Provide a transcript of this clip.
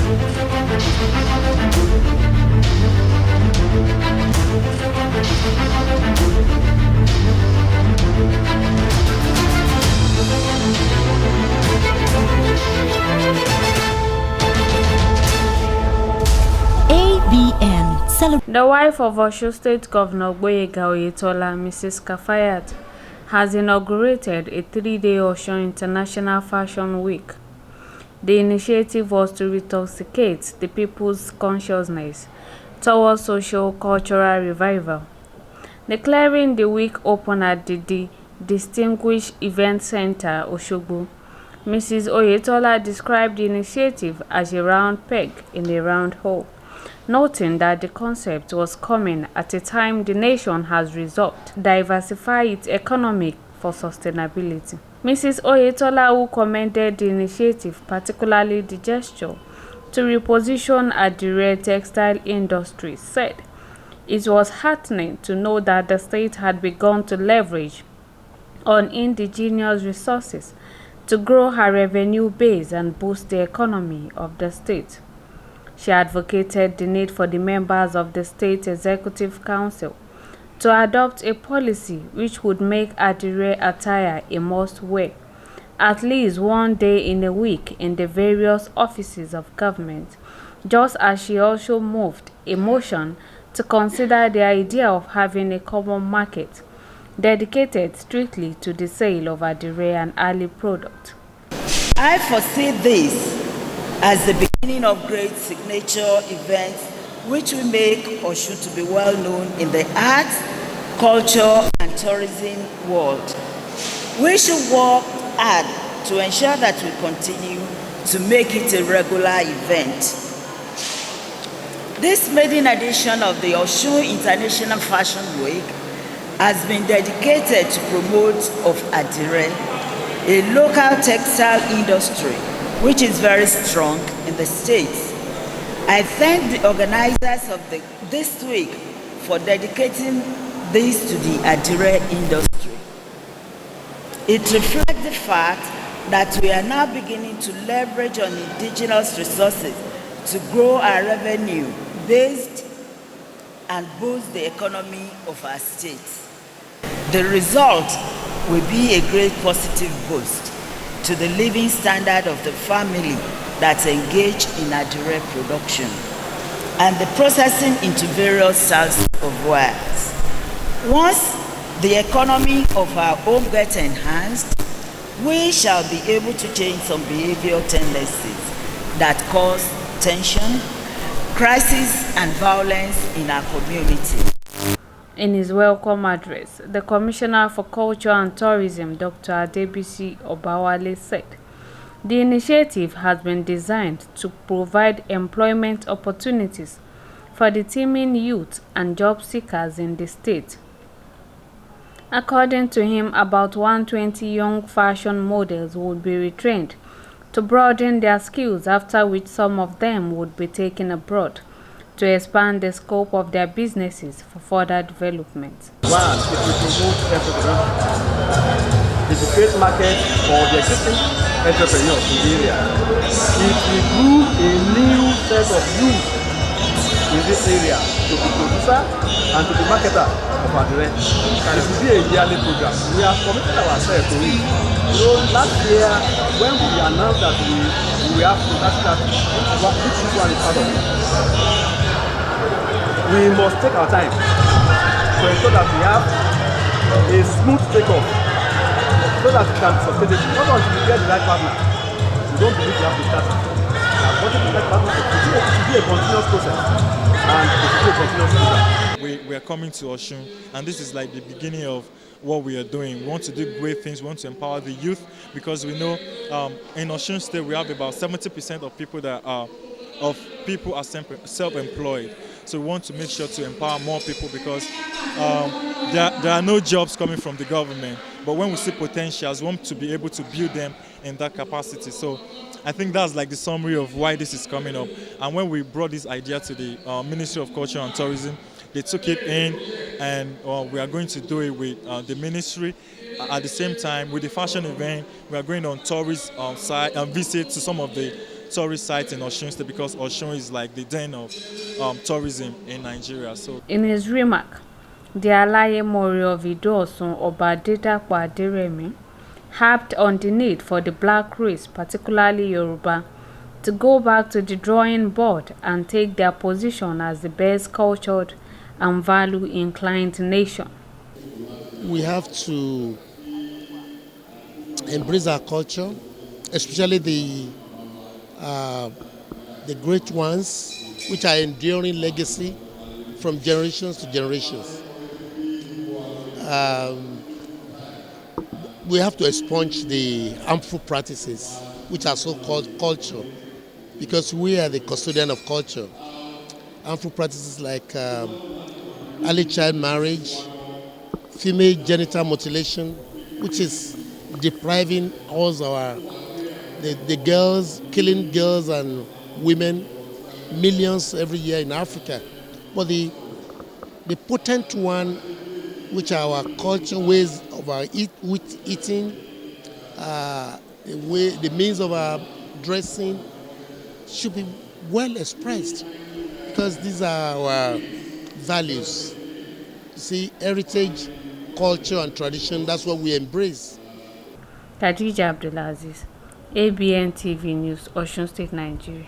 The wife of Osun State Governor Gboyega Oyetola, Mrs. Kafayat, has inaugurated a 3-day Osun International Fashion Week. The initiative was to retoxicate the people's consciousness towards socio-cultural revival. Declaring the week open at the Distinguished Event Center, Osogbo, Mrs. Oyetola described the initiative as a round peg in a round hole, noting that the concept was coming at a time the nation has resolved to diversify its economy for sustainability. Mrs. Oyetola, who commended the initiative, particularly the gesture to reposition Adire textile industry, said it was heartening to know that the state had begun to leverage on indigenous resources to grow her revenue base and boost the economy of the state. She advocated the need for the members of the State Executive Council to adopt a policy which would make Adire attire a must-wear at least one day in a week in the various offices of government, just as she also moved a motion to consider the idea of having a common market dedicated strictly to the sale of Adire and Ali products. I foresee this as the beginning of great signature events which will make Osun to be well known in the arts, culture and tourism world. We should work hard to ensure that we continue to make it a regular event. This maiden edition of the Osun International Fashion Week has been dedicated to promote of Adire, a local textile industry which is very strong in the States. I thank the organizers of this week for dedicating this to the Adire industry. It reflects the fact that we are now beginning to leverage on indigenous resources to grow our revenue based and boost the economy of our state. The result will be a great positive boost to the living standard of the family that engage in Adire production and the processing into various styles of wares. Once the economy of our home gets enhanced, we shall be able to change some behavioral tendencies that cause tension, crisis, and violence in our community. In his welcome address, the Commissioner for Culture and Tourism, Dr. Adebisi Obawale, said the initiative has been designed to provide employment opportunities for the teeming youth and job seekers in the state. According to him, about 120 young fashion models would be retrained to broaden their skills, after which some of them would be taken abroad to expand the scope of their businesses for further development. One, it will promote entrepreneurship. It will create market for the existing entrepreneurs in the area. It will groom a new set of youth in this area to be producer and to be marketer of Adire. It will be a yearly program. We have committed ourselves to it. You know, last year when we announced that we have to start, which this one is part of it. We must take our time to ensure that we have a smooth takeoff so that we can sustain it. Not until we get the right partner. We don't believe we have to start it. We are wanting the right partner. It should be a continuous process. And it should be a continuous process. We are coming to Osun, and this is like the beginning of what we are doing. We want to do great things. We want to empower the youth, because we know in Osun State we have about 70% of people that are self-employed. So we want to make sure to empower more people, because there are no jobs coming from the government. But when we see potentials, we want to be able to build them in that capacity. So I think that's like the summary of why this is coming up. And when we brought this idea to the Ministry of Culture and Tourism, they took it in, and we are going to do it with the ministry. At the same time, with the fashion event, we are going on tourist site and visit to some of the tourist site in Osun State, because Osun is like the den of tourism in Nigeria. So in his remark, the Alaye Mori of Ido-Osun, Oba Adedapo Aderemi, harped on the need for the black race, particularly Yoruba, to go back to the drawing board and take their position as the best cultured and value-inclined nation. We have to embrace our culture, especially the great ones, which are enduring legacy from generations to generations. We have to expunge the harmful practices, which are so-called culture, because we are the custodian of culture. Harmful practices like early child marriage, female genital mutilation, which is depriving us the girls, killing girls and women, millions every year in Africa. But the potent one, which are our culture, ways of our eating, the means of our dressing, should be well expressed, because these are our values. You see, heritage, culture and tradition, that's what we embrace. Khadija Abdulaziz, Abntv News, Osun State, Nigeria.